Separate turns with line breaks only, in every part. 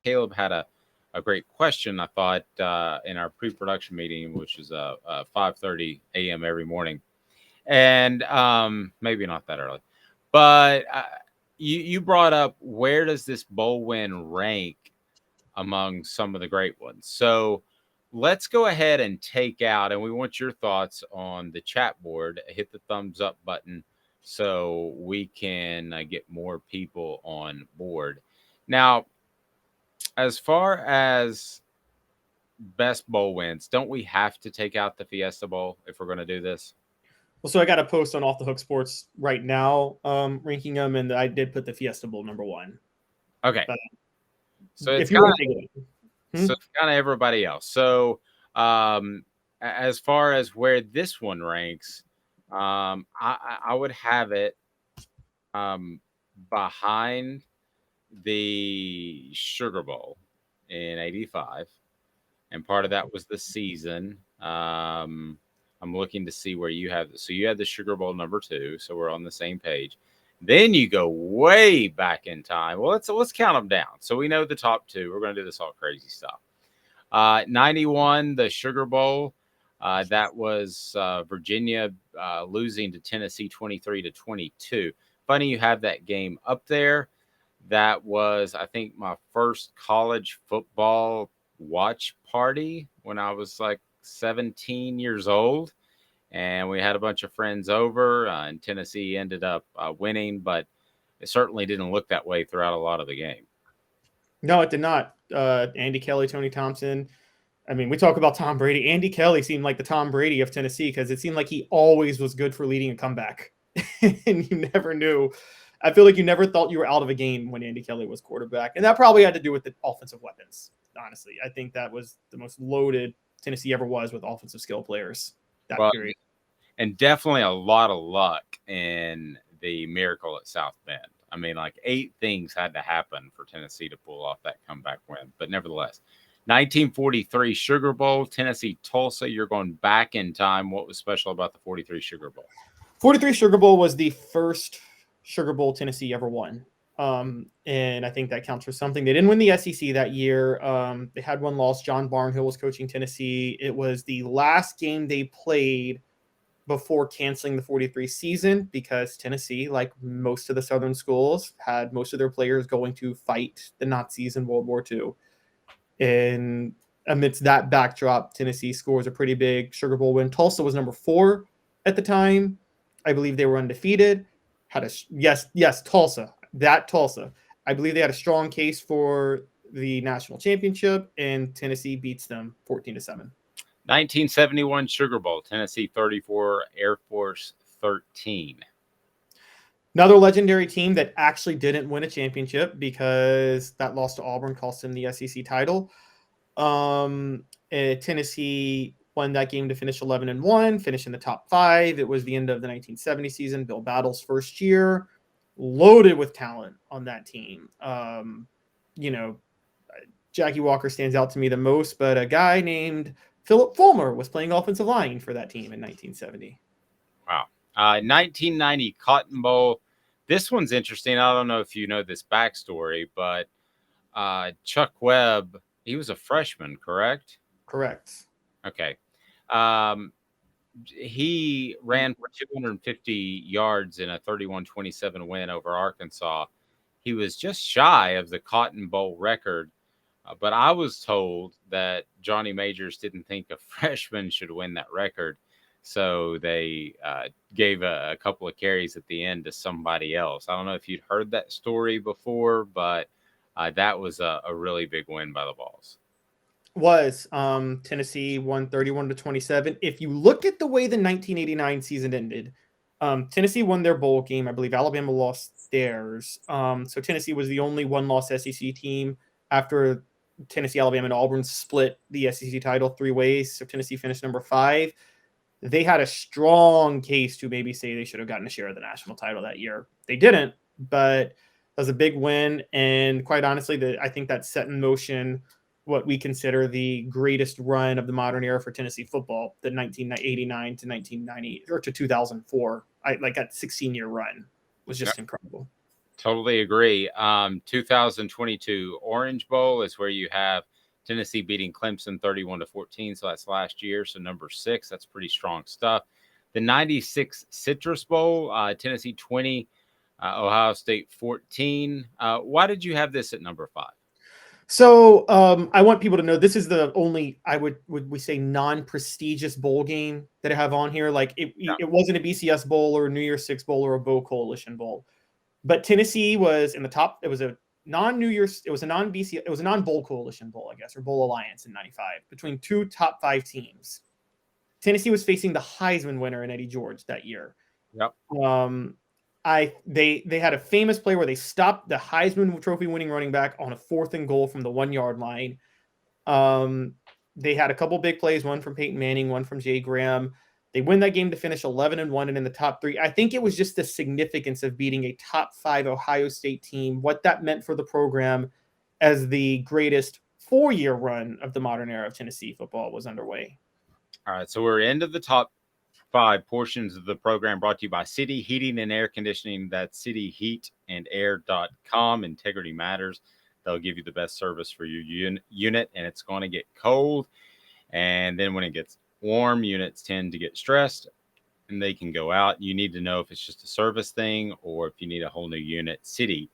Caleb had a great question, I thought, in our pre-production meeting, which is 5:30 a.m. every morning, and maybe not that early, but you brought up, where does this bowl win rank among some of the great ones? So let's go ahead and take out, and we want your thoughts on the chat board. Hit the thumbs up button so we can get more people on board. Now, as far as best bowl wins, don't we have to take out the Fiesta Bowl if we're going to do this?
Well, so I got a post on Off the Hook Sports right now, ranking them, and I did put the Fiesta Bowl number one.
Okay,
But
so
if
it's
you
kind
want
of
to take it,
so it's kind of everybody else. So as far as where this one ranks, I would have it behind the Sugar Bowl in '85, and part of that was the season. I'm looking to see where you have. So you had the Sugar Bowl number two, so we're on the same page. Then you go way back in time. Well, let's count them down. So we know the top two. We're going to do this all crazy stuff. 91, the Sugar Bowl. That was Virginia losing to Tennessee 23-22. Funny you have that game up there. That was, I think, my first college football watch party when I was like 17 years old. And we had a bunch of friends over, and Tennessee ended up winning, but it certainly didn't look that way throughout a lot of the game.
no, it did not. Andy Kelly, Tony Thompson. I mean, we talk about Tom Brady. Andy Kelly seemed like the Tom Brady of Tennessee because it seemed like he always was good for leading a comeback. And you never knew. I feel like you never thought you were out of a game when Andy Kelly was quarterback. And that probably had to do with the offensive weapons, honestly. I think that was the most loaded Tennessee ever was with offensive skill players that
Well,
period.
and definitely a lot of luck in the miracle at South Bend. I mean, like 8 things had to happen for Tennessee to pull off that comeback win. But nevertheless, 1943 Sugar Bowl, Tennessee Tulsa. You're going back in time. What was special about the 43 Sugar Bowl?
43 Sugar Bowl was the first Sugar Bowl Tennessee ever won. And I think that counts for something. They didn't win the SEC that year. They had one loss. John Barnhill was coaching Tennessee. It was the last game they played before canceling the 43 season because Tennessee, like most of the Southern schools, had most of their players going to fight the Nazis in World War II. And amidst that backdrop, Tennessee scores a pretty big Sugar Bowl win. Tulsa was number 4 at the time. I believe they were undefeated. Tulsa. I believe they had a strong case for the national championship, and Tennessee beats them 14-7.
1971 Sugar Bowl, Tennessee 34, Air Force 13.
Another legendary team that actually didn't win a championship because that loss to Auburn cost them the SEC title. Tennessee won that game to finish 11-1, finish in the top 5. It was the end of the 1970 season, Bill Battle's first year, loaded with talent on that team. Jackie Walker stands out to me the most, but a guy named Philip Fulmer was playing offensive line for that team in 1970.
Wow. 1990 Cotton Bowl. This one's interesting. I don't know if you know this backstory, but Chuck Webb, he was a freshman, correct?
Correct.
Okay. He ran for 250 yards in a 31-27 win over Arkansas. He was just shy of the Cotton Bowl record, but I was told that Johnny Majors didn't think a freshman should win that record. So they gave a couple of carries at the end to somebody else. I don't know if you'd heard that story before, but that was a really big win by the Vols.
Was Tennessee won 31-27. If you look at the way the 1989 season ended, Tennessee won their bowl game. I believe Alabama lost theirs. So Tennessee was the only one-loss SEC team after Tennessee, Alabama, and Auburn split the SEC title 3 ways. So Tennessee finished number 5. They had a strong case to maybe say they should have gotten a share of the national title that year. They didn't, but it was a big win. And quite honestly, I think that set in motion what we consider the greatest run of the modern era for Tennessee football, the 1989 to 1990 or to 2004. That 16-year run was just incredible.
Totally agree. 2022 Orange Bowl is where you have Tennessee beating Clemson 31-14. So that's last year. So number 6, that's pretty strong stuff. The 96 Citrus Bowl, Tennessee 20, Ohio State 14. Why did you have this at number 5?
So I want people to know this is the only would we say non-prestigious bowl game that I have on here. Like
Yeah.
it wasn't a BCS bowl or a New Year's Six bowl or a Bowl Coalition bowl, but Tennessee was in the top. It was a non-New Year's. It was a non-BCS. It was a non-Bowl Coalition bowl, I guess, or Bowl Alliance in '95 between two top 5 teams. Tennessee was facing the Heisman winner in Eddie George that year.
Yep.
They had a famous play where they stopped the Heisman Trophy winning running back on a 4th and goal from the 1-yard line. They had a couple big plays, one from Peyton Manning, one from Jay Graham. They win that game to finish 11-1 and in the top 3. I think it was just the significance of beating a top 5 Ohio State team, what that meant for the program as the greatest 4-year run of the modern era of Tennessee football was underway.
All right, so we're into the top 5 portions of the program brought to you by City Heating and Air Conditioning. That's cityheatandair.com. Integrity matters. They'll give you the best service for your unit, and it's going to get cold. And then when it gets warm, units tend to get stressed, and they can go out. You need to know if it's just a service thing or if you need a whole new unit. City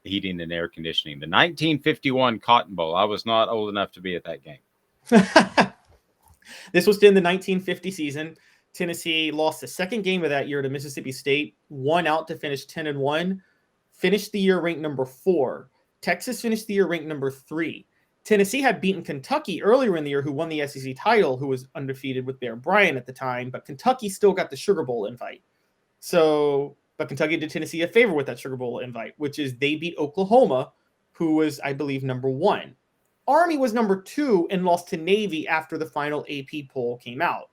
Heating and Air Conditioning. The 1951 Cotton Bowl. I was not old enough to be at that game.
This was in the 1950 season. Tennessee lost the second game of that year to Mississippi State, won out to finish 10-1, finished the year ranked number 4. Texas finished the year ranked number 3. Tennessee had beaten Kentucky earlier in the year, who won the SEC title, who was undefeated with Bear Bryant at the time, but Kentucky still got the Sugar Bowl invite. But Kentucky did Tennessee a favor with that Sugar Bowl invite, which is they beat Oklahoma, who was, I believe, number 1. Army was number 2 and lost to Navy after the final AP poll came out.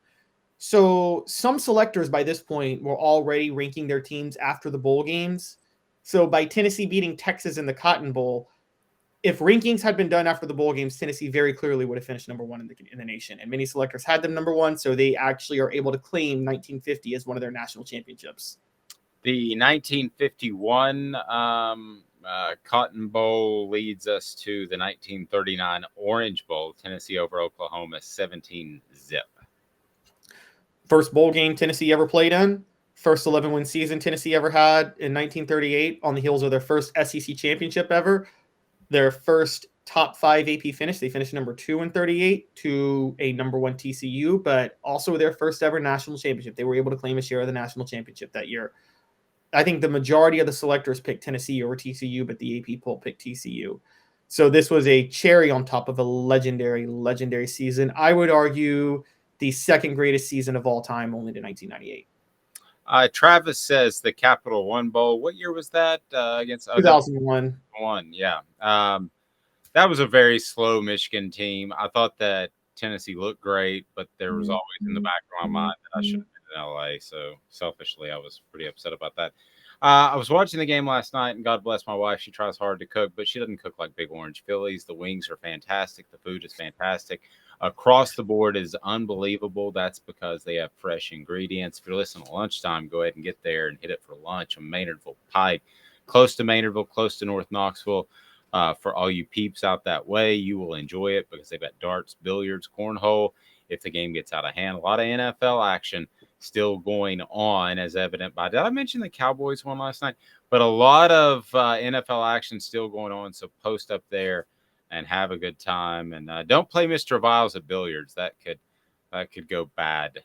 So some selectors by this point were already ranking their teams after the bowl games. So by Tennessee beating Texas in the Cotton Bowl, if rankings had been done after the bowl games, Tennessee very clearly would have finished number 1 in the nation. And many selectors had them number 1, so they actually are able to claim 1950 as one of their national championships.
The 1951 Cotton Bowl leads us to the 1939 Orange Bowl, Tennessee over Oklahoma, 17-zip.
First bowl game Tennessee ever played in. First 11-win season Tennessee ever had in 1938 on the heels of their first SEC championship ever. Their first top 5 AP finish. They finished number 2 in 38 to a number 1 TCU, but also their first ever national championship. They were able to claim a share of the national championship that year. I think the majority of the selectors picked Tennessee over TCU, but the AP poll picked TCU. So this was a cherry on top of a legendary season. I would argue the second greatest season of all time, only to 1998.
Travis says the Capital One Bowl. What year was that against
2001?
Yeah. That was a very slow Michigan team. I thought that Tennessee looked great, but there was always in the back of my mind that I should have been in LA. So selfishly, I was pretty upset about that. I was watching the game last night, and God bless my wife. She tries hard to cook, but she doesn't cook like Big Orange Phillies. The wings are fantastic. The food is fantastic. Across the board is unbelievable. That's because they have fresh ingredients. If you're listening to lunchtime, go ahead and get there and hit it for lunch on Maynardville Pike. Close to Maynardville, close to North Knoxville. For all you peeps out that way, you will enjoy it because they've got darts, billiards, cornhole. If the game gets out of hand, a lot of NFL action still going on, as evident by, did I mention the Cowboys won last night? But a lot of NFL action still going on. So post up there and have a good time. And don't play Mr. Viles at billiards. That could go bad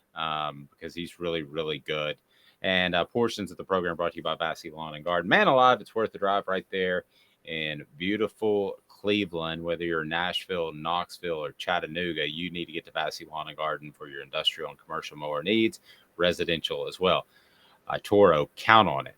because he's really, really good. And portions of the program brought to you by Vassy Lawn and Garden. Man alive, it's worth the drive right there in beautiful Cleveland. Whether you're in Nashville, Knoxville, or Chattanooga, you need to get to Vassy Lawn and Garden for your industrial and commercial mower needs, residential as well. Toro, count on it.